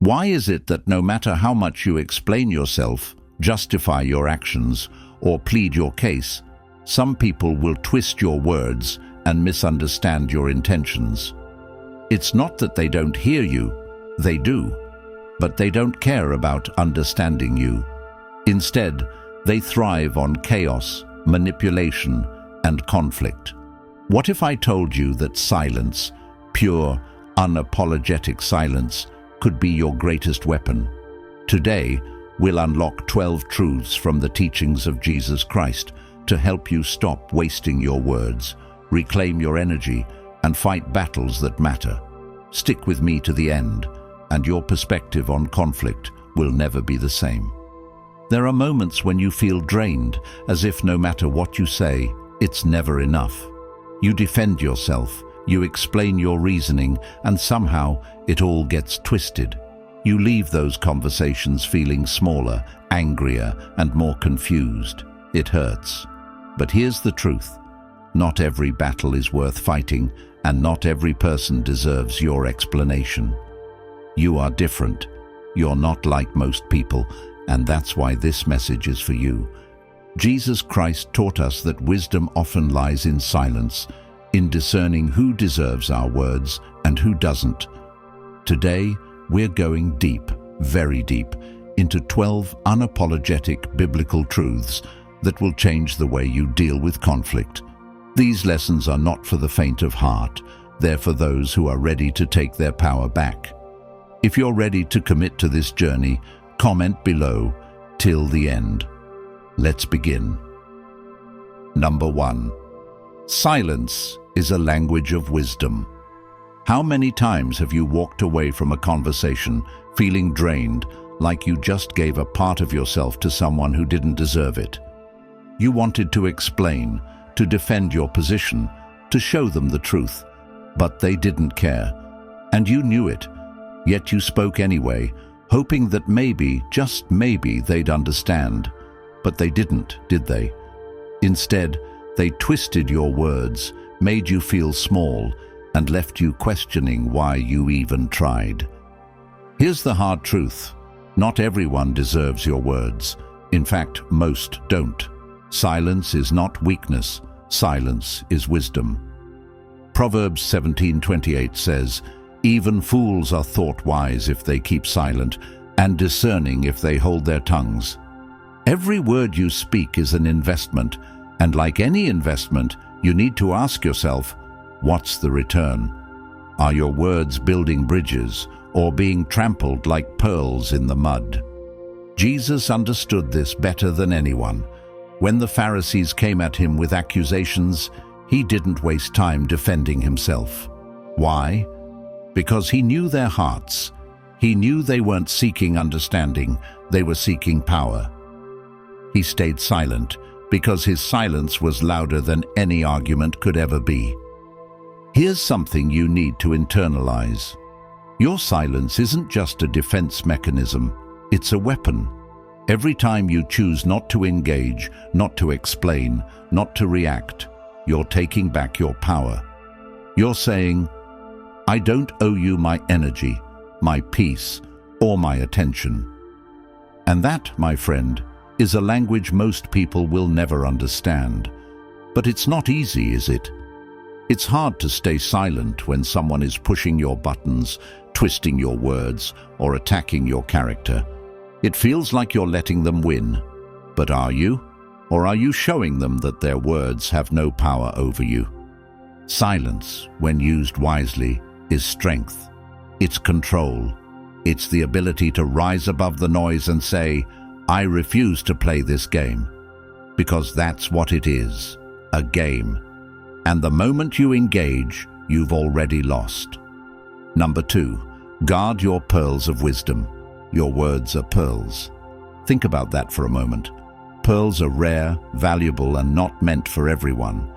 Why is it that no matter how much you explain yourself, justify your actions, or plead your case, some people will twist your words and misunderstand your intentions? It's not that they don't hear you, they do, but they don't care about understanding you. Instead, they thrive on chaos, manipulation, and conflict. What if I told you that silence, pure, unapologetic silence, could be your greatest weapon? Today, we'll unlock 12 truths from the teachings of Jesus Christ to help you stop wasting your words, reclaim your energy, and fight battles that matter. Stick with me to the end, and your perspective on conflict will never be the same. There are moments when you feel drained, as if no matter what you say, it's never enough. You defend yourself, you explain your reasoning, and somehow it all gets twisted. You leave those conversations feeling smaller, angrier, and more confused. It hurts. But here's the truth. Not every battle is worth fighting, and not every person deserves your explanation. You are different. You're not like most people, and that's why this message is for you. Jesus Christ taught us that wisdom often lies in silence, in discerning who deserves our words and who doesn't. Today, we're going deep, very deep, into 12 unapologetic biblical truths that will change the way you deal with conflict. These lessons are not for the faint of heart. They're for those who are ready to take their power back. If you're ready to commit to this journey, comment below till the end. Let's begin. Number 1. Silence is a language of wisdom. How many times have you walked away from a conversation feeling drained, like you just gave a part of yourself to someone who didn't deserve it? You wanted to explain, to defend your position, to show them the truth, but they didn't care. And you knew it, yet you spoke anyway, hoping that maybe, just maybe, they'd understand. But they didn't, did they? Instead, they twisted your words, made you feel small, and left you questioning why you even tried. Here's the hard truth. Not everyone deserves your words. In fact, most don't. Silence is not weakness. Silence is wisdom. Proverbs 17:28 says, "Even fools are thought wise if they keep silent, and discerning if they hold their tongues." Every word you speak is an investment, and like any investment, you need to ask yourself, what's the return? Are your words building bridges or being trampled like pearls in the mud? Jesus understood this better than anyone. When the Pharisees came at him with accusations, he didn't waste time defending himself. Why? Because he knew their hearts. He knew they weren't seeking understanding, they were seeking power. He stayed silent because his silence was louder than any argument could ever be. Here's something you need to internalize. Your silence isn't just a defense mechanism, it's a weapon. Every time you choose not to engage, not to explain, not to react, you're taking back your power. You're saying, I don't owe you my energy, my peace, or my attention. And that, my friend, is a language most people will never understand. But it's not easy, is it? It's hard to stay silent when someone is pushing your buttons, twisting your words, or attacking your character. It feels like you're letting them win. But are you? Or are you showing them that their words have no power over you? Silence, when used wisely, is strength. It's control. It's the ability to rise above the noise and say, I refuse to play this game. Because that's what it is, a game. And the moment you engage, you've already lost. Number 2, guard your pearls of wisdom. Your words are pearls. Think about that for a moment. Pearls are rare, valuable, and not meant for everyone.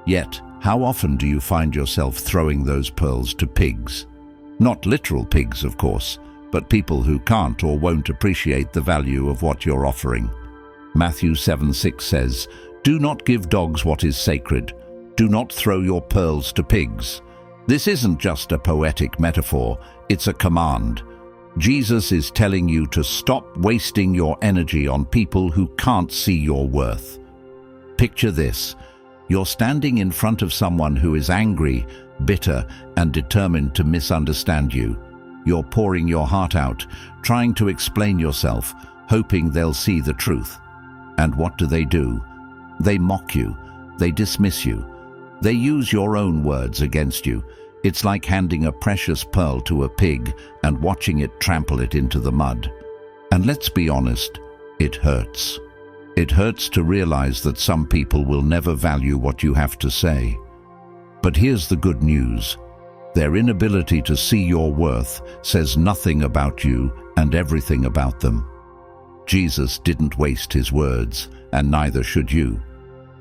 Yet, how often do you find yourself throwing those pearls to pigs? Not literal pigs, of course, but people who can't or won't appreciate the value of what you're offering. Matthew 7:6 says, "Do not give dogs what is sacred. Do not throw your pearls to pigs." This isn't just a poetic metaphor, it's a command. Jesus is telling you to stop wasting your energy on people who can't see your worth. Picture this. You're standing in front of someone who is angry, bitter, and determined to misunderstand you. You're pouring your heart out, trying to explain yourself, hoping they'll see the truth. And what do? They mock you. They dismiss you. They use your own words against you. It's like handing a precious pearl to a pig and watching it trample it into the mud. And let's be honest, it hurts. It hurts to realize that some people will never value what you have to say. But here's the good news. Their inability to see your worth says nothing about you and everything about them. Jesus didn't waste his words, and neither should you.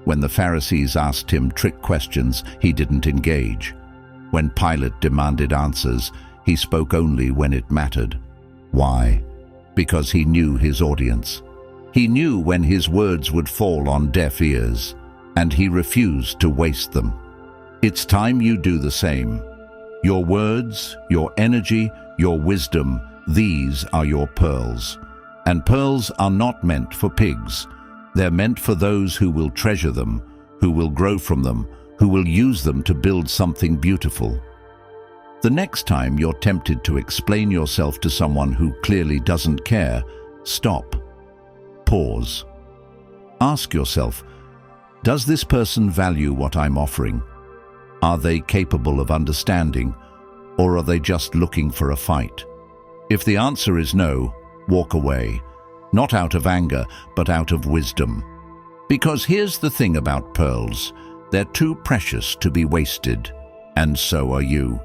When the Pharisees asked him trick questions, he didn't engage. When Pilate demanded answers, he spoke only when it mattered. Why? Because he knew his audience. He knew when his words would fall on deaf ears, and he refused to waste them. It's time you do the same. Your words, your energy, your wisdom, these are your pearls. And pearls are not meant for pigs. They're meant for those who will treasure them, who will grow from them, who will use them to build something beautiful. The next time you're tempted to explain yourself to someone who clearly doesn't care, stop. Pause. Ask yourself, does this person value what I'm offering? Are they capable of understanding, or are they just looking for a fight? If the answer is no, walk away, not out of anger, but out of wisdom. Because here's the thing about pearls, they're too precious to be wasted, and so are you.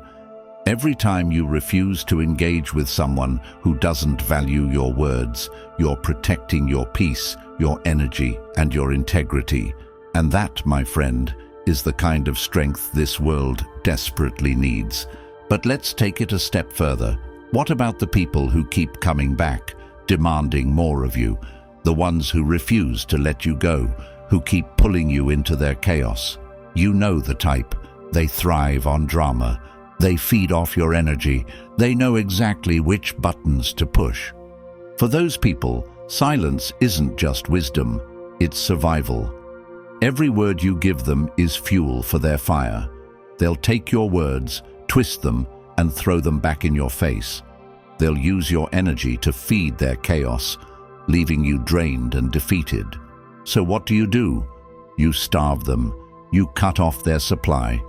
Every time you refuse to engage with someone who doesn't value your words, you're protecting your peace, your energy, and your integrity. And that, my friend, is the kind of strength this world desperately needs. But let's take it a step further. What about the people who keep coming back, demanding more of you? The ones who refuse to let you go, who keep pulling you into their chaos. You know the type. They thrive on drama. They feed off your energy. They know exactly which buttons to push. For those people, silence isn't just wisdom, it's survival. Every word you give them is fuel for their fire. They'll take your words, twist them, and throw them back in your face. They'll use your energy to feed their chaos, leaving you drained and defeated. So what do? You starve them. You cut off their supply.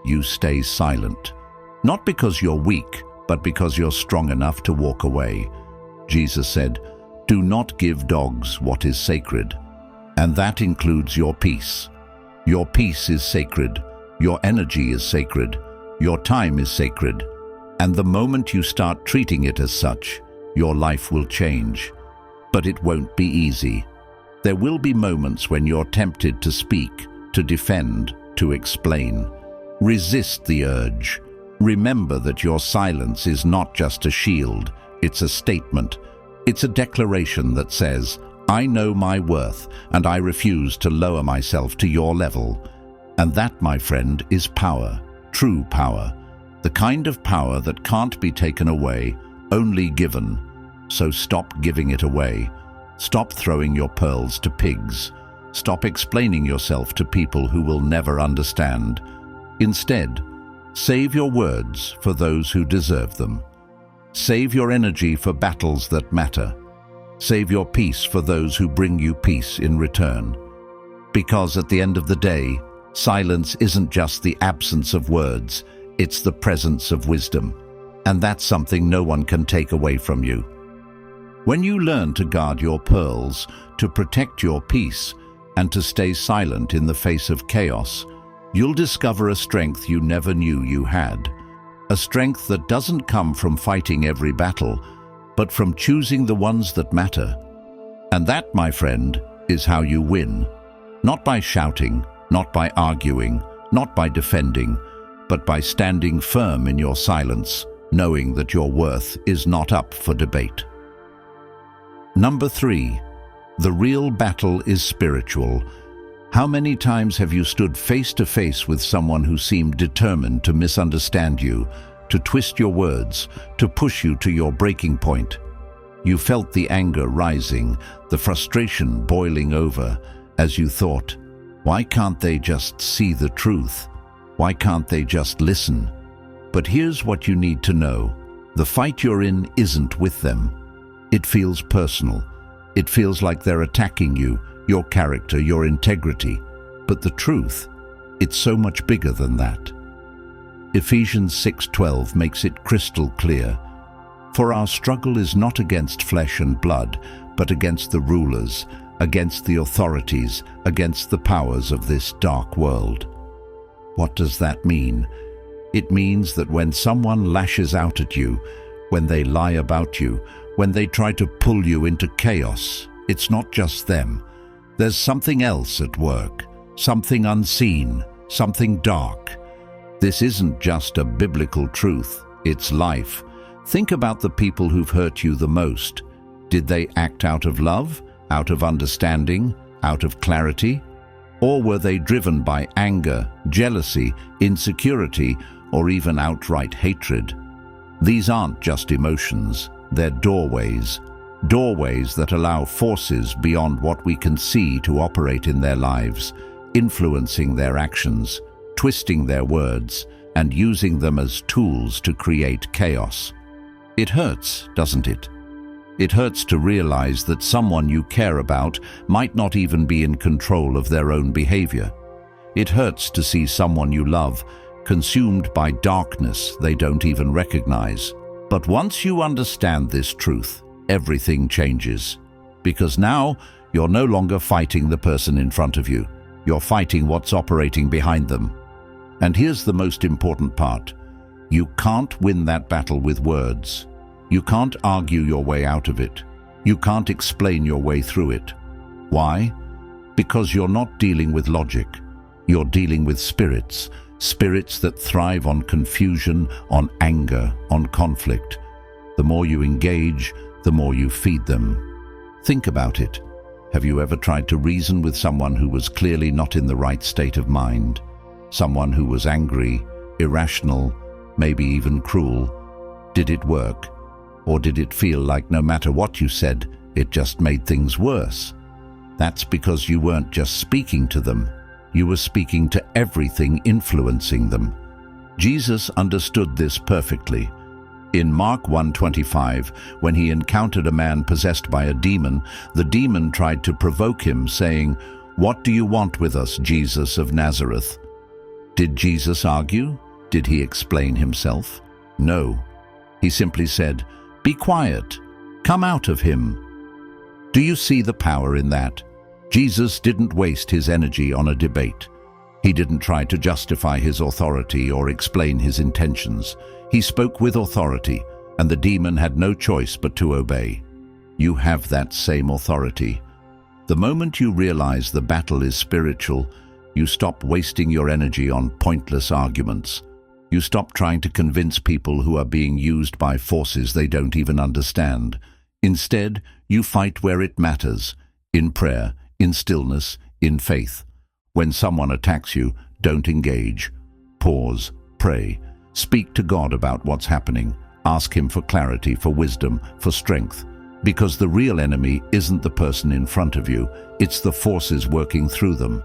You stay silent. Not because you're weak, but because you're strong enough to walk away. Jesus said, "Do not give dogs what is sacred." And that includes your peace. Your peace is sacred. Your energy is sacred. Your time is sacred. And the moment you start treating it as such, your life will change. But it won't be easy. There will be moments when you're tempted to speak, to defend, to explain. Resist the urge. Remember that your silence is not just a shield, it's a statement. It's a declaration that says, I know my worth, and I refuse to lower myself to your level. And that, my friend, is power, true power. The kind of power that can't be taken away, only given. So stop giving it away. Stop throwing your pearls to pigs. Stop explaining yourself to people who will never understand. Instead, save your words for those who deserve them. Save your energy for battles that matter. Save your peace for those who bring you peace in return. Because at the end of the day, silence isn't just the absence of words, it's the presence of wisdom. And that's something no one can take away from you. When you learn to guard your pearls, to protect your peace, and to stay silent in the face of chaos, you'll discover a strength you never knew you had. A strength that doesn't come from fighting every battle, but from choosing the ones that matter. And that, my friend, is how you win. Not by shouting, not by arguing, not by defending, but by standing firm in your silence, knowing that your worth is not up for debate. Number 3, the real battle is spiritual. How many times have you stood face to face with someone who seemed determined to misunderstand you, to twist your words, to push you to your breaking point. You felt the anger rising, the frustration boiling over, as you thought, why can't they just see the truth? Why can't they just listen? But here's what you need to know. The fight you're in isn't with them. It feels personal. It feels like they're attacking you, your character, your integrity. But the truth, it's so much bigger than that. Ephesians 6:12 makes it crystal clear. For our struggle is not against flesh and blood, but against the rulers, against the authorities, against the powers of this dark world. What does that mean? It means that when someone lashes out at you, when they lie about you, when they try to pull you into chaos, it's not just them. There's something else at work, something unseen, something dark. This isn't just a biblical truth, it's life. Think about the people who've hurt you the most. Did they act out of love, out of understanding, out of clarity? Or were they driven by anger, jealousy, insecurity, or even outright hatred? These aren't just emotions, they're doorways. Doorways that allow forces beyond what we can see to operate in their lives, influencing their actions, twisting their words, and using them as tools to create chaos. It hurts, doesn't it? It hurts to realize that someone you care about might not even be in control of their own behavior. It hurts to see someone you love consumed by darkness they don't even recognize. But once you understand this truth, everything changes. Because now, you're no longer fighting the person in front of you. You're fighting what's operating behind them. And here's the most important part. You can't win that battle with words. You can't argue your way out of it. You can't explain your way through it. Why? Because you're not dealing with logic. You're dealing with spirits. Spirits that thrive on confusion, on anger, on conflict. The more you engage, the more you feed them. Think about it. Have you ever tried to reason with someone who was clearly not in the right state of mind? Someone who was angry, irrational, maybe even cruel? Did it work? Or did it feel like no matter what you said, it just made things worse? That's because you weren't just speaking to them. You were speaking to everything influencing them. Jesus understood this perfectly. In Mark 1:25, when he encountered a man possessed by a demon, the demon tried to provoke him, saying, "What do you want with us, Jesus of Nazareth?" Did Jesus argue? Did he explain himself? No. He simply said, "Be quiet. Come out of him." Do you see the power in that? Jesus didn't waste his energy on a debate. He didn't try to justify his authority or explain his intentions. He spoke with authority, and the demon had no choice but to obey. You have that same authority. The moment you realize the battle is spiritual, you stop wasting your energy on pointless arguments. You stop trying to convince people who are being used by forces they don't even understand. Instead, you fight where it matters, in prayer, in stillness, in faith. When someone attacks you, don't engage. Pause, pray, speak to God about what's happening. Ask him for clarity, for wisdom, for strength. Because the real enemy isn't the person in front of you, it's the forces working through them.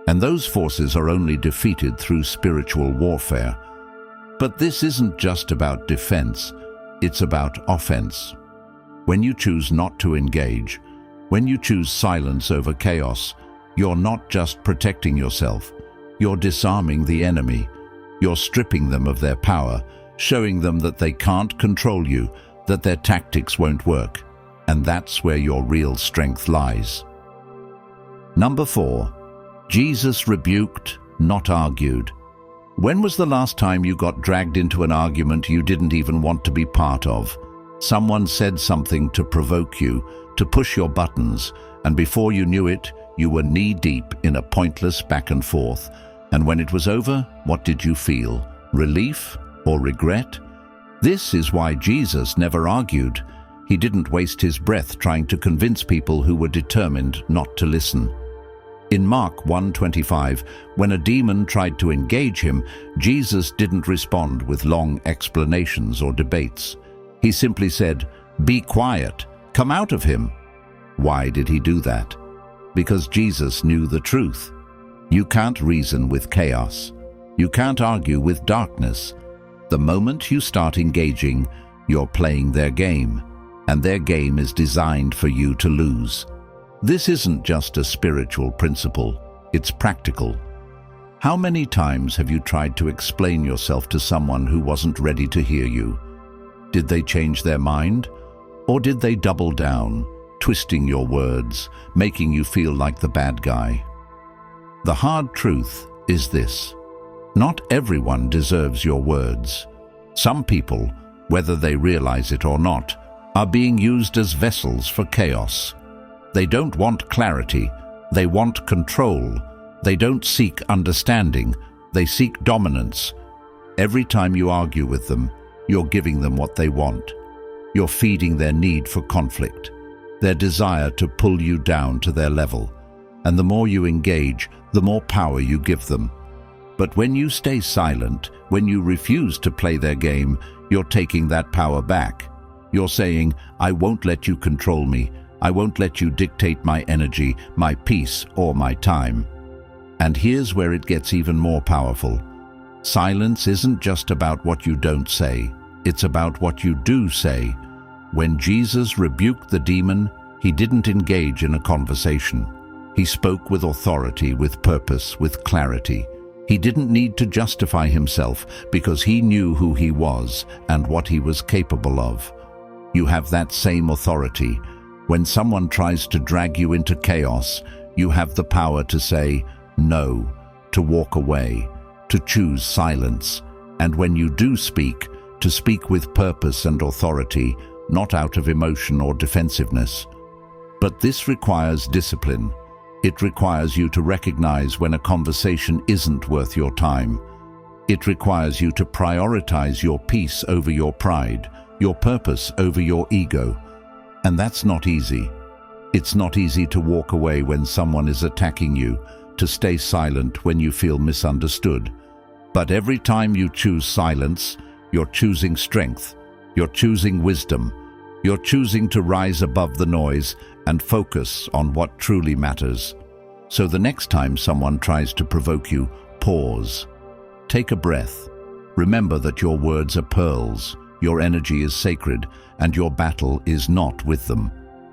And those forces are only defeated through spiritual warfare. But this isn't just about defense, it's about offense. When you choose not to engage, when you choose silence over chaos, you're not just protecting yourself, you're disarming the enemy. You're stripping them of their power, showing them that they can't control you, that their tactics won't work. And that's where your real strength lies. Number 4, Jesus rebuked, not argued. When was the last time you got dragged into an argument you didn't even want to be part of? Someone said something to provoke you, to push your buttons, and before you knew it, you were knee-deep in a pointless back and forth. And when it was over, what did you feel? Relief or regret? This is why Jesus never argued. He didn't waste his breath trying to convince people who were determined not to listen. In Mark 1:25, when a demon tried to engage him, Jesus didn't respond with long explanations or debates. He simply said, "Be quiet, come out of him." Why did he do that? Because Jesus knew the truth. You can't reason with chaos. You can't argue with darkness. The moment you start engaging, you're playing their game, and their game is designed for you to lose. This isn't just a spiritual principle, it's practical. How many times have you tried to explain yourself to someone who wasn't ready to hear you? Did they change their mind? Or did they double down, twisting your words, making you feel like the bad guy? The hard truth is this: not everyone deserves your words. Some people, whether they realize it or not, are being used as vessels for chaos. They don't want clarity, they want control. They don't seek understanding, they seek dominance. Every time you argue with them, you're giving them what they want. You're feeding their need for conflict, their desire to pull you down to their level. And the more you engage, the more power you give them. But when you stay silent, when you refuse to play their game, you're taking that power back. You're saying, "I won't let you control me. I won't let you dictate my energy, my peace, or my time." And here's where it gets even more powerful. Silence isn't just about what you don't say. It's about what you do say. When Jesus rebuked the demon, he didn't engage in a conversation. He spoke with authority, with purpose, with clarity. He didn't need to justify himself because he knew who he was and what he was capable of. You have that same authority. When someone tries to drag you into chaos, you have the power to say no, to walk away, to choose silence. And when you do speak, to speak with purpose and authority, not out of emotion or defensiveness. But this requires discipline. It requires you to recognize when a conversation isn't worth your time. It requires you to prioritize your peace over your pride, your purpose over your ego. And that's not easy. It's not easy to walk away when someone is attacking you, to stay silent when you feel misunderstood. But every time you choose silence, you're choosing strength, you're choosing wisdom, you're choosing to rise above the noise and focus on what truly matters. So the next time someone tries to provoke you, pause. Take a breath. Remember that your words are pearls, your energy is sacred, and your battle is not with them.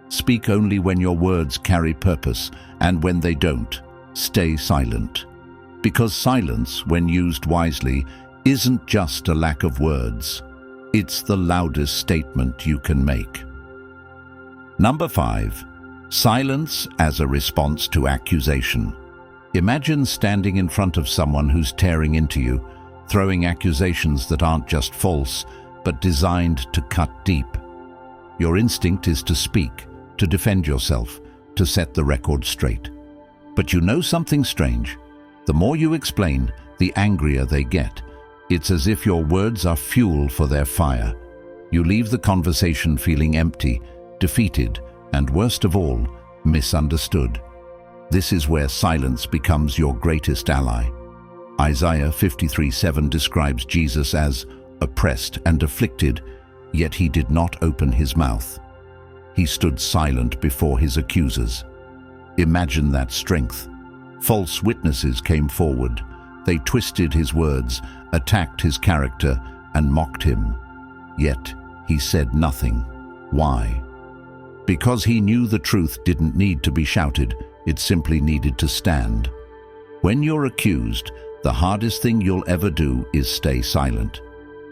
Speak only when your words carry purpose, and when they don't, stay silent. Because silence, when used wisely, isn't just a lack of words. It's the loudest statement you can make. Number 5. Silence as a response to accusation. Imagine standing in front of someone who's tearing into you, throwing accusations that aren't just false, but designed to cut deep. Your instinct is to speak, to defend yourself, to set the record straight. But you know something strange. The more you explain, the angrier they get. It's as if your words are fuel for their fire. You leave the conversation feeling empty, defeated, and worst of all, misunderstood. This is where silence becomes your greatest ally. Isaiah 53:7 describes Jesus as oppressed and afflicted, yet he did not open his mouth. He stood silent before his accusers. Imagine that strength. False witnesses came forward. They twisted his words, attacked his character, and mocked him. Yet he said nothing. Why? Because he knew the truth didn't need to be shouted, it simply needed to stand. When you're accused, the hardest thing you'll ever do is stay silent.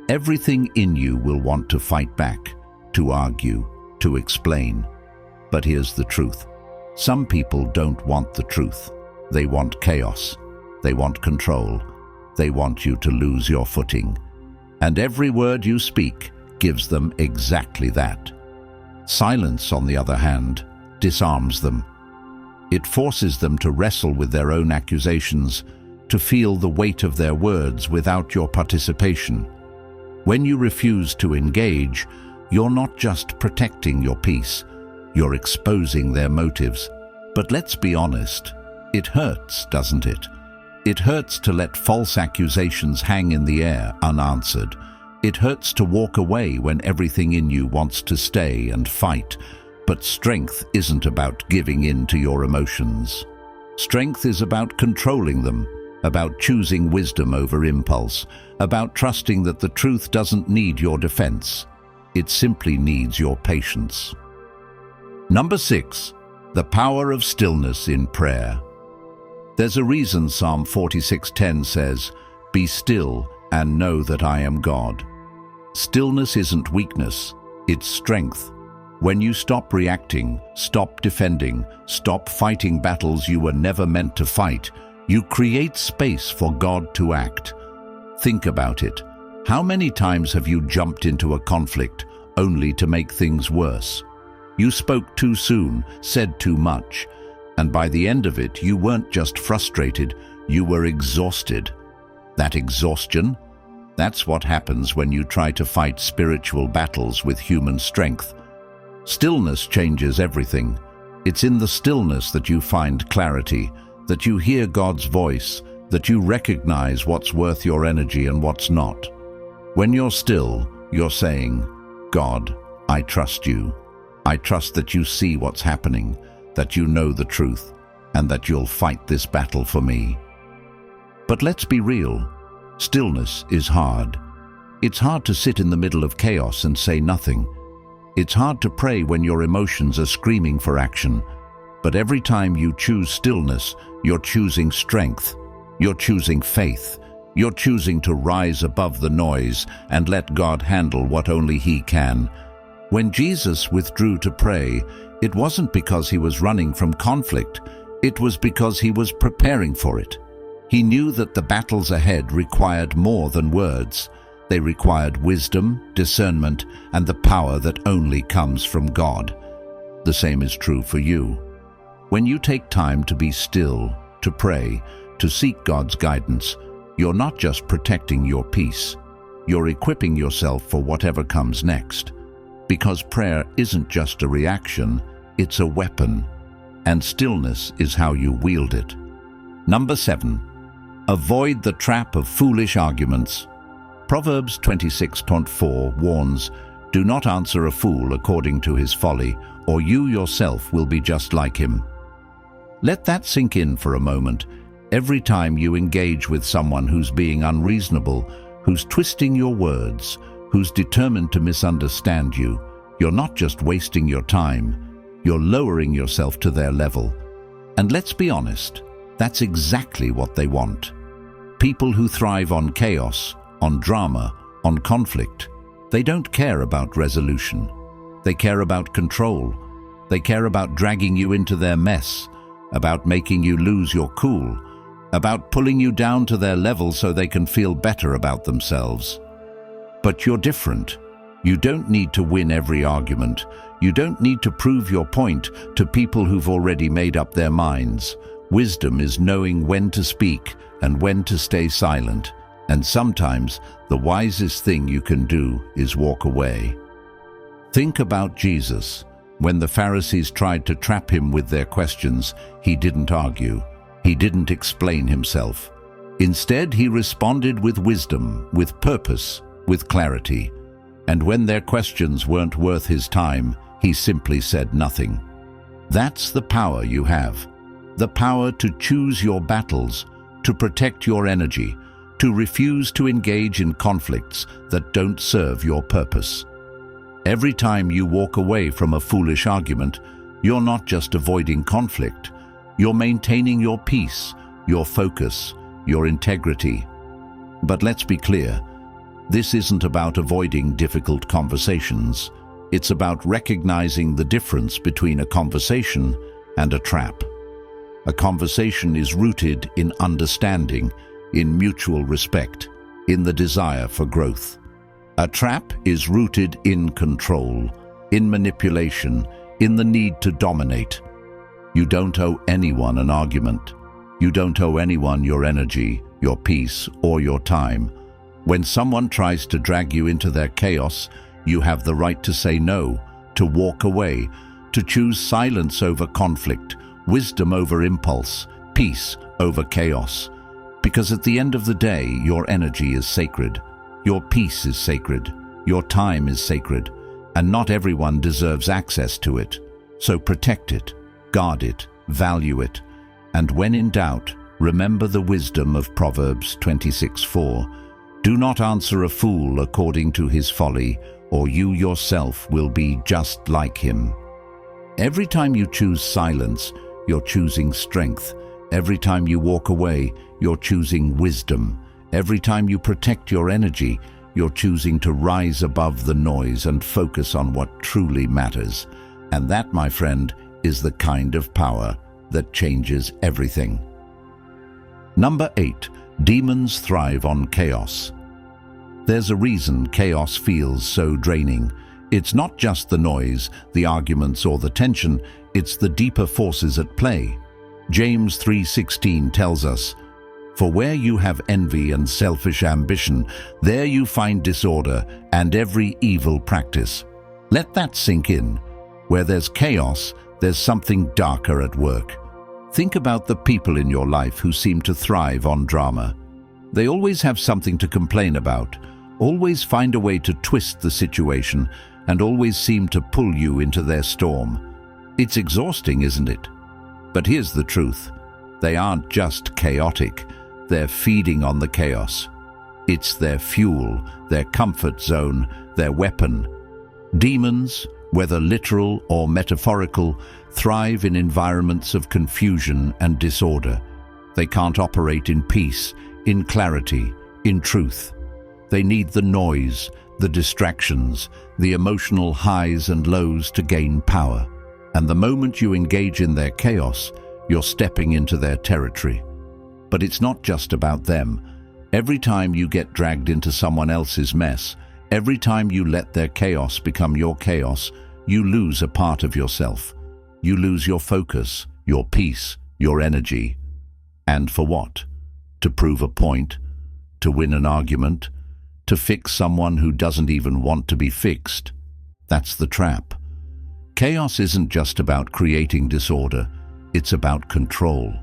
Everything in you will want to fight back, to argue, to explain. But here's the truth. Some people don't want the truth. They want chaos. They want control. They want you to lose your footing. And every word you speak gives them exactly that. Silence, on the other hand, disarms them. It forces them to wrestle with their own accusations, to feel the weight of their words without your participation. When you refuse to engage, you're not just protecting your peace, you're exposing their motives. But let's be honest, It hurts, doesn't it? It hurts to let false accusations hang in the air unanswered. It hurts to walk away when everything in you wants to stay and fight. But strength isn't about giving in to your emotions. Strength is about controlling them, about choosing wisdom over impulse, about trusting that the truth doesn't need your defense. It simply needs your patience. Number 6, the power of stillness in prayer. There's a reason Psalm 46:10 says, "Be still and know that I am God." Stillness isn't weakness, it's strength. When you stop reacting, stop defending, stop fighting battles you were never meant to fight, you create space for God to act. Think about it. How many times have you jumped into a conflict only to make things worse? You spoke too soon, said too much, and by the end of it, you weren't just frustrated, you were exhausted. That exhaustion? That's what happens when you try to fight spiritual battles with human strength. Stillness changes everything. It's in the stillness that you find clarity, that you hear God's voice, that you recognize what's worth your energy and what's not. When you're still, you're saying, "God, I trust you. I trust that you see what's happening, that you know the truth, and that you'll fight this battle for me." But let's be real. Stillness is hard. It's hard to sit in the middle of chaos and say nothing. It's hard to pray when your emotions are screaming for action. But every time you choose stillness, you're choosing strength. You're choosing faith. You're choosing to rise above the noise and let God handle what only He can. When Jesus withdrew to pray, it wasn't because He was running from conflict. It was because He was preparing for it. He knew that the battles ahead required more than words. They required wisdom, discernment, and the power that only comes from God. The same is true for you. When you take time to be still, to pray, to seek God's guidance, you're not just protecting your peace. You're equipping yourself for whatever comes next. Because prayer isn't just a reaction, it's a weapon. And stillness is how you wield it. Number 7. Avoid the trap of foolish arguments. Proverbs 26:4 warns, "Do not answer a fool according to his folly, or you yourself will be just like him." Let that sink in for a moment. Every time you engage with someone who's being unreasonable, who's twisting your words, who's determined to misunderstand you, you're not just wasting your time, you're lowering yourself to their level. And let's be honest, that's exactly what they want. People who thrive on chaos, on drama, on conflict, they don't care about resolution. They care about control. They care about dragging you into their mess, about making you lose your cool, about pulling you down to their level so they can feel better about themselves. But you're different. You don't need to win every argument. You don't need to prove your point to people who've already made up their minds. Wisdom is knowing when to speak and when to stay silent. And sometimes the wisest thing you can do is walk away. Think about Jesus. When the Pharisees tried to trap him with their questions, he didn't argue. He didn't explain himself. Instead, he responded with wisdom, with purpose, with clarity. And when their questions weren't worth his time, he simply said nothing. That's the power you have. The power to choose your battles, to protect your energy, to refuse to engage in conflicts that don't serve your purpose. Every time you walk away from a foolish argument, you're not just avoiding conflict, you're maintaining your peace, your focus, your integrity. But let's be clear, this isn't about avoiding difficult conversations. It's about recognizing the difference between a conversation and a trap. A conversation is rooted in understanding, in mutual respect, in the desire for growth. A trap is rooted in control, in manipulation, in the need to dominate. You don't owe anyone an argument. You don't owe anyone your energy, your peace, or your time. When someone tries to drag you into their chaos, you have the right to say no, to walk away, to choose silence over conflict, wisdom over impulse, peace over chaos. Because at the end of the day, your energy is sacred. Your peace is sacred. Your time is sacred. And not everyone deserves access to it. So protect it, guard it, value it. And when in doubt, remember the wisdom of Proverbs 26:4. Do not answer a fool according to his folly, or you yourself will be just like him. Every time you choose silence, you're choosing strength. Every time you walk away, you're choosing wisdom. Every time you protect your energy, you're choosing to rise above the noise and focus on what truly matters. And that, my friend, is the kind of power that changes everything. Number 8. Demons thrive on chaos. There's a reason chaos feels so draining. It's not just the noise, the arguments, or the tension, it's the deeper forces at play. James 3:16 tells us, "For where you have envy and selfish ambition, there you find disorder and every evil practice." Let that sink in. Where there's chaos, there's something darker at work. Think about the people in your life who seem to thrive on drama. They always have something to complain about, always find a way to twist the situation, and always seem to pull you into their storm. It's exhausting, isn't it? But here's the truth. They aren't just chaotic. They're feeding on the chaos. It's their fuel, their comfort zone, their weapon. Demons, whether literal or metaphorical, thrive in environments of confusion and disorder. They can't operate in peace, in clarity, in truth. They need the noise, the distractions, the emotional highs and lows to gain power. And the moment you engage in their chaos, you're stepping into their territory. But it's not just about them. Every time you get dragged into someone else's mess, every time you let their chaos become your chaos, you lose a part of yourself. You lose your focus, your peace, your energy. And for what? To prove a point? To win an argument? To fix someone who doesn't even want to be fixed? That's the trap. Chaos isn't just about creating disorder. It's about control.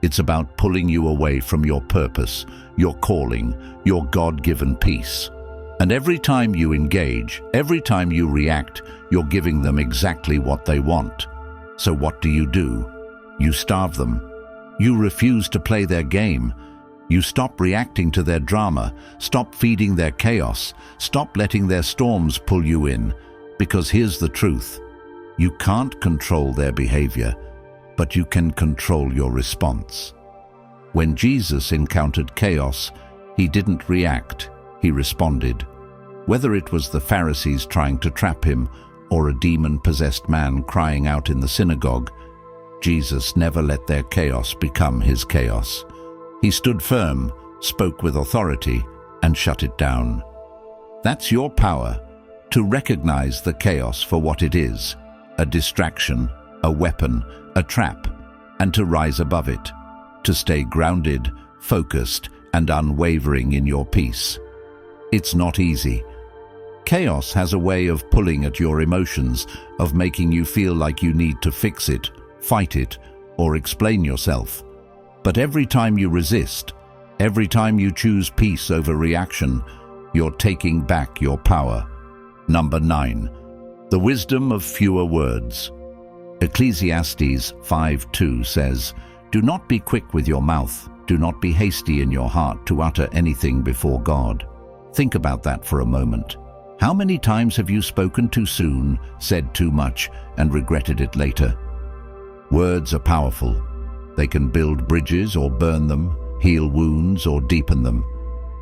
It's about pulling you away from your purpose, your calling, your God-given peace. And every time you engage, every time you react, you're giving them exactly what they want. So what do? You starve them. You refuse to play their game. You stop reacting to their drama, stop feeding their chaos, stop letting their storms pull you in. Because here's the truth. You can't control their behavior, but you can control your response. When Jesus encountered chaos, he didn't react, he responded. Whether it was the Pharisees trying to trap him or a demon-possessed man crying out in the synagogue, Jesus never let their chaos become his chaos. He stood firm, spoke with authority, and shut it down. That's your power, to recognize the chaos for what it is, a distraction, a weapon, a trap, and to rise above it, to stay grounded, focused, and unwavering in your peace. It's not easy. Chaos has a way of pulling at your emotions, of making you feel like you need to fix it, fight it, or explain yourself. But every time you resist, every time you choose peace over reaction, you're taking back your power. Number 9. The wisdom of fewer words. Ecclesiastes 5:2 says, "Do not be quick with your mouth, do not be hasty in your heart to utter anything before God." Think about that for a moment. How many times have you spoken too soon, said too much, and regretted it later? Words are powerful. They can build bridges or burn them, heal wounds or deepen them.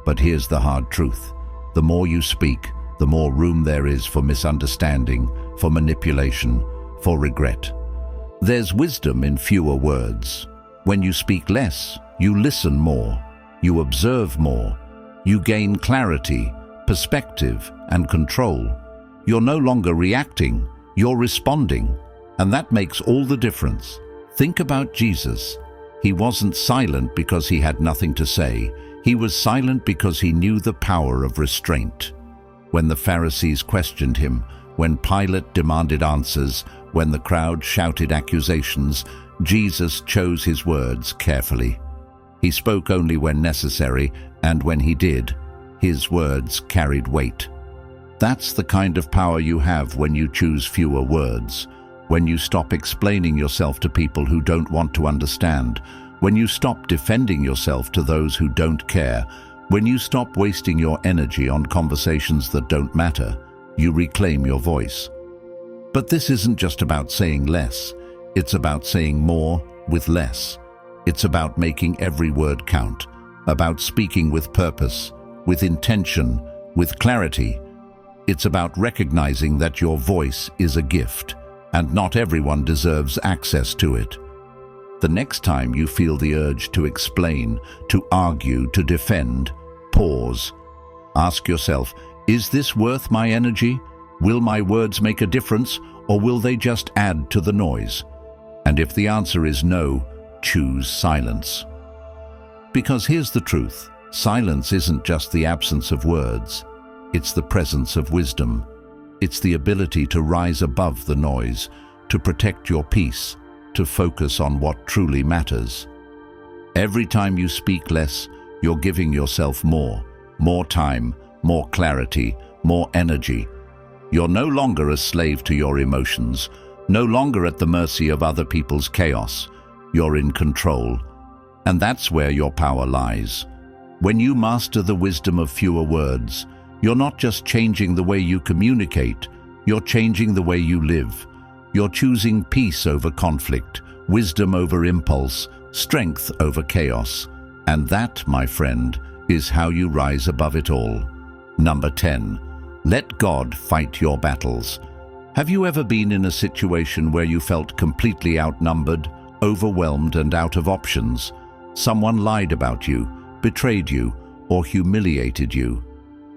But here's the hard truth. The more you speak, the more room there is for misunderstanding, for manipulation, for regret. There's wisdom in fewer words. When you speak less, you listen more, you observe more, you gain clarity, perspective, and control. You're no longer reacting, you're responding, and that makes all the difference. Think about Jesus. He wasn't silent because he had nothing to say. He was silent because he knew the power of restraint. When the Pharisees questioned him, when Pilate demanded answers, when the crowd shouted accusations, Jesus chose his words carefully. He spoke only when necessary, and when he did, his words carried weight. That's the kind of power you have when you choose fewer words, when you stop explaining yourself to people who don't want to understand, when you stop defending yourself to those who don't care, when you stop wasting your energy on conversations that don't matter. You reclaim your voice. But this isn't just about saying less. It's about saying more with less. It's about making every word count, about speaking with purpose, with intention, with clarity. It's about recognizing that your voice is a gift, and not everyone deserves access to it. The next time you feel the urge to explain, to argue, to defend, pause. Ask yourself, is this worth my energy? Will my words make a difference, or will they just add to the noise? And if the answer is no, choose silence. Because here's the truth, silence isn't just the absence of words, it's the presence of wisdom. It's the ability to rise above the noise, to protect your peace, to focus on what truly matters. Every time you speak less, you're giving yourself more time, more clarity, more energy. You're no longer a slave to your emotions, no longer at the mercy of other people's chaos. You're in control. And that's where your power lies. When you master the wisdom of fewer words, you're not just changing the way you communicate, you're changing the way you live. You're choosing peace over conflict, wisdom over impulse, strength over chaos. And that, my friend, is how you rise above it all. Number 10. Let God fight your battles. Have you ever been in a situation where you felt completely outnumbered, overwhelmed, and out of options? Someone lied about you, betrayed you, or humiliated you.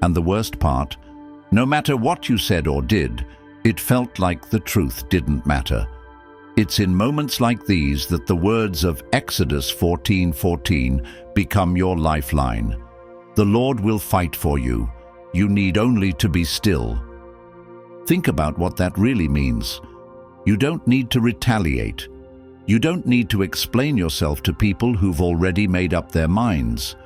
And the worst part, no matter what you said or did, it felt like the truth didn't matter. It's in moments like these that the words of Exodus 14:14 become your lifeline. The Lord will fight for you. You need only to be still. Think about what that really means. You don't need to retaliate. You don't need to explain yourself to people who've already made up their minds.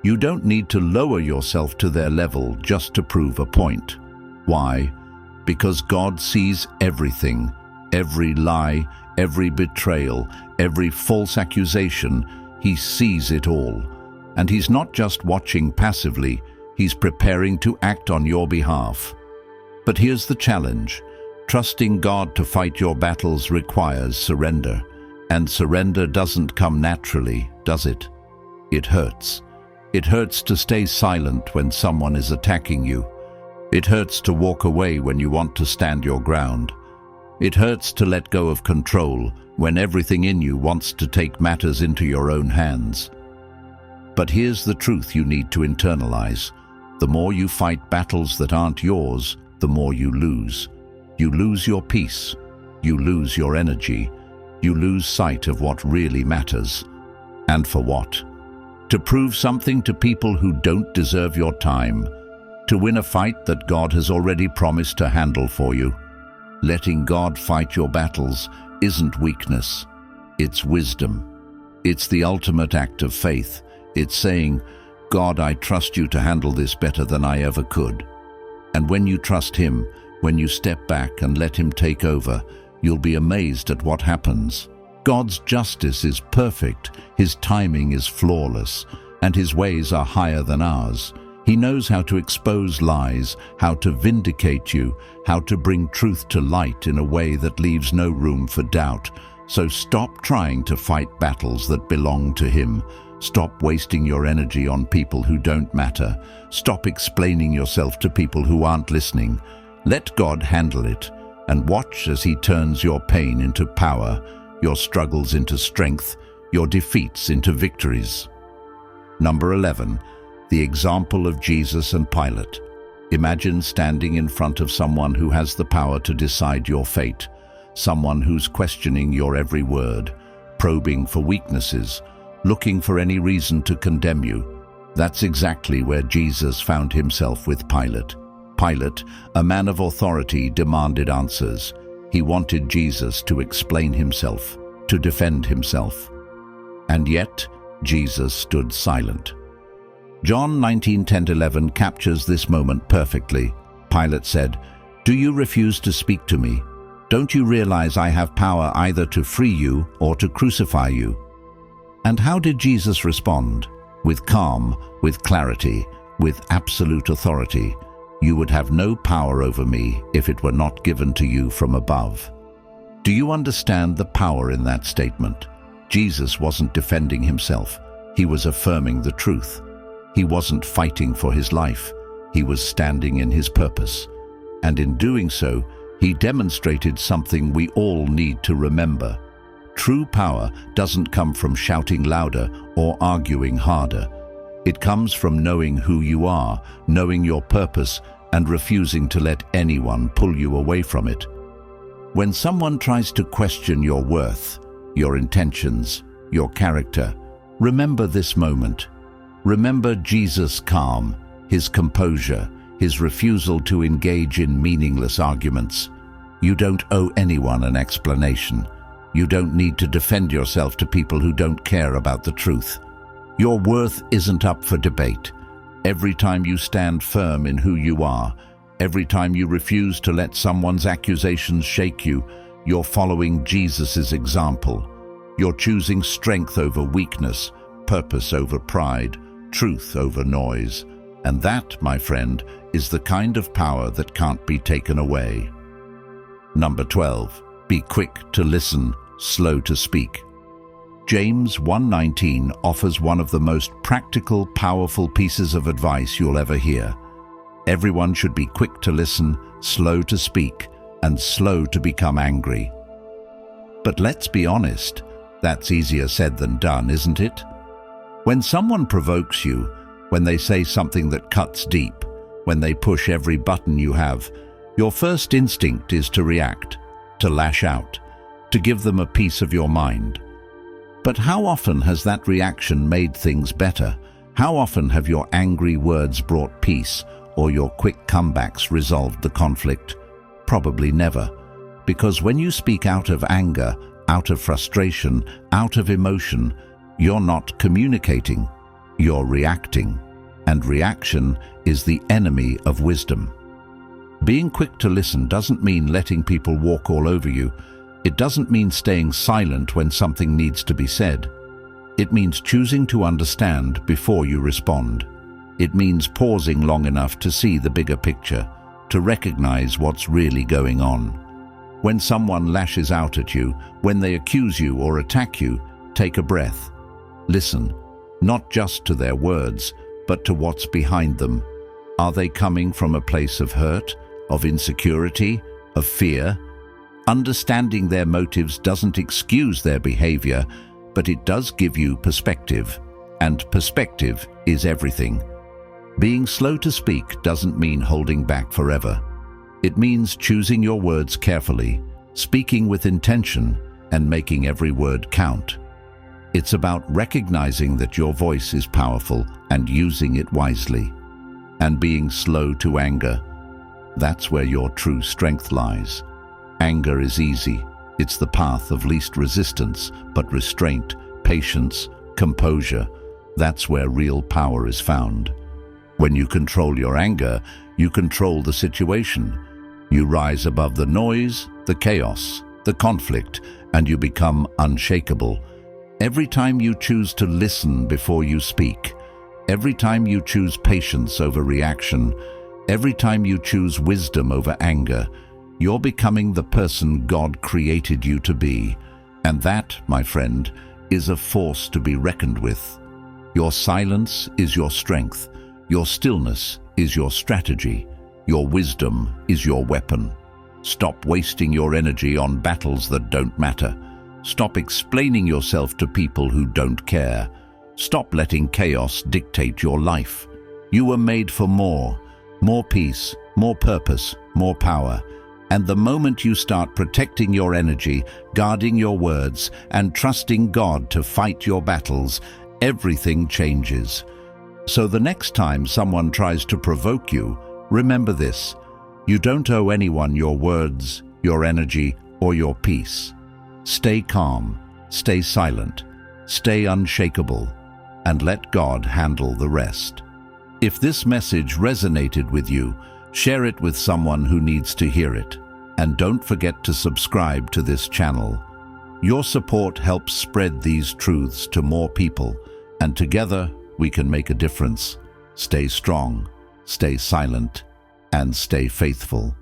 You don't need to lower yourself to their level just to prove a point. Why? Because God sees everything, every lie, every betrayal, every false accusation. He sees it all. And He's not just watching passively, He's preparing to act on your behalf. But here's the challenge. Trusting God to fight your battles requires surrender. And surrender doesn't come naturally, does it? It hurts. It hurts to stay silent when someone is attacking you. It hurts to walk away when you want to stand your ground. It hurts to let go of control when everything in you wants to take matters into your own hands. But here's the truth you need to internalize. The more you fight battles that aren't yours, the more you lose. You lose your peace. You lose your energy. You lose sight of what really matters. And for what? To prove something to people who don't deserve your time. To win a fight that God has already promised to handle for you. Letting God fight your battles isn't weakness. It's wisdom. It's the ultimate act of faith. It's saying, God, I trust you to handle this better than I ever could. And when you trust Him, when you step back and let Him take over, you'll be amazed at what happens. God's justice is perfect, His timing is flawless, and His ways are higher than ours. He knows how to expose lies, how to vindicate you, how to bring truth to light in a way that leaves no room for doubt. So stop trying to fight battles that belong to Him. Stop wasting your energy on people who don't matter. Stop explaining yourself to people who aren't listening. Let God handle it, and watch as He turns your pain into power, your struggles into strength, your defeats into victories. Number 11. The example of Jesus and Pilate. Imagine standing in front of someone who has the power to decide your fate, someone who's questioning your every word, probing for weaknesses, looking for any reason to condemn you. That's exactly where Jesus found Himself with Pilate. Pilate, a man of authority, demanded answers. He wanted Jesus to explain Himself. to defend himself. And yet, Jesus stood silent. John 19:10-11 captures this moment perfectly. Pilate said, "Do you refuse to speak to me? Don't you realize I have power either to free you or to crucify you?" And how did Jesus respond? With calm, with clarity, with absolute authority. "You would have no power over me if it were not given to you from above." Do you understand the power in that statement? Jesus wasn't defending himself. He was affirming the truth. He wasn't fighting for his life. He was standing in his purpose. And in doing so, he demonstrated something we all need to remember. True power doesn't come from shouting louder or arguing harder. It comes from knowing who you are, knowing your purpose, and refusing to let anyone pull you away from it. When someone tries to question your worth, your intentions, your character, remember this moment. Remember Jesus' calm, his composure, his refusal to engage in meaningless arguments. You don't owe anyone an explanation. You don't need to defend yourself to people who don't care about the truth. Your worth isn't up for debate. Every time you stand firm in who you are, every time you refuse to let someone's accusations shake you, you're following Jesus' example. You're choosing strength over weakness, purpose over pride, truth over noise. And that, my friend, is the kind of power that can't be taken away. Number 12. Be quick to listen, slow to speak. James 1:19 offers one of the most practical, powerful pieces of advice you'll ever hear. Everyone should be quick to listen, slow to speak, and slow to become angry. But let's be honest, that's easier said than done, isn't it? When someone provokes you, when they say something that cuts deep, when they push every button you have, your first instinct is to react, to lash out, to give them a piece of your mind. But how often has that reaction made things better? How often have your angry words brought peace, or your quick comebacks resolved the conflict? Probably never. Because when you speak out of anger, out of frustration, out of emotion, you're not communicating, you're reacting. And reaction is the enemy of wisdom. Being quick to listen doesn't mean letting people walk all over you. It doesn't mean staying silent when something needs to be said. It means choosing to understand before you respond. It means pausing long enough to see the bigger picture, to recognize what's really going on. When someone lashes out at you, when they accuse you or attack you, take a breath. Listen, not just to their words, but to what's behind them. Are they coming from a place of hurt, of insecurity, of fear? Understanding their motives doesn't excuse their behavior, but it does give you perspective. And perspective is everything. Being slow to speak doesn't mean holding back forever. It means choosing your words carefully, speaking with intention, and making every word count. It's about recognizing that your voice is powerful and using it wisely. And being slow to anger. That's where your true strength lies. Anger is easy. It's the path of least resistance, but restraint, patience, composure, that's where real power is found. When you control your anger, you control the situation. You rise above the noise, the chaos, the conflict, and you become unshakable. Every time you choose to listen before you speak, every time you choose patience over reaction, every time you choose wisdom over anger, you're becoming the person God created you to be. And that, my friend, is a force to be reckoned with. Your silence is your strength. Your stillness is your strategy. Your wisdom is your weapon. Stop wasting your energy on battles that don't matter. Stop explaining yourself to people who don't care. Stop letting chaos dictate your life. You were made for more peace, more purpose, more power. And the moment you start protecting your energy, guarding your words, and trusting God to fight your battles, everything changes. So the next time someone tries to provoke you, remember this: you don't owe anyone your words, your energy, or your peace. Stay calm, stay silent, stay unshakable, and let God handle the rest. If this message resonated with you, share it with someone who needs to hear it. And don't forget to subscribe to this channel. Your support helps spread these truths to more people, and together we can make a difference. Stay strong, stay silent, and stay faithful.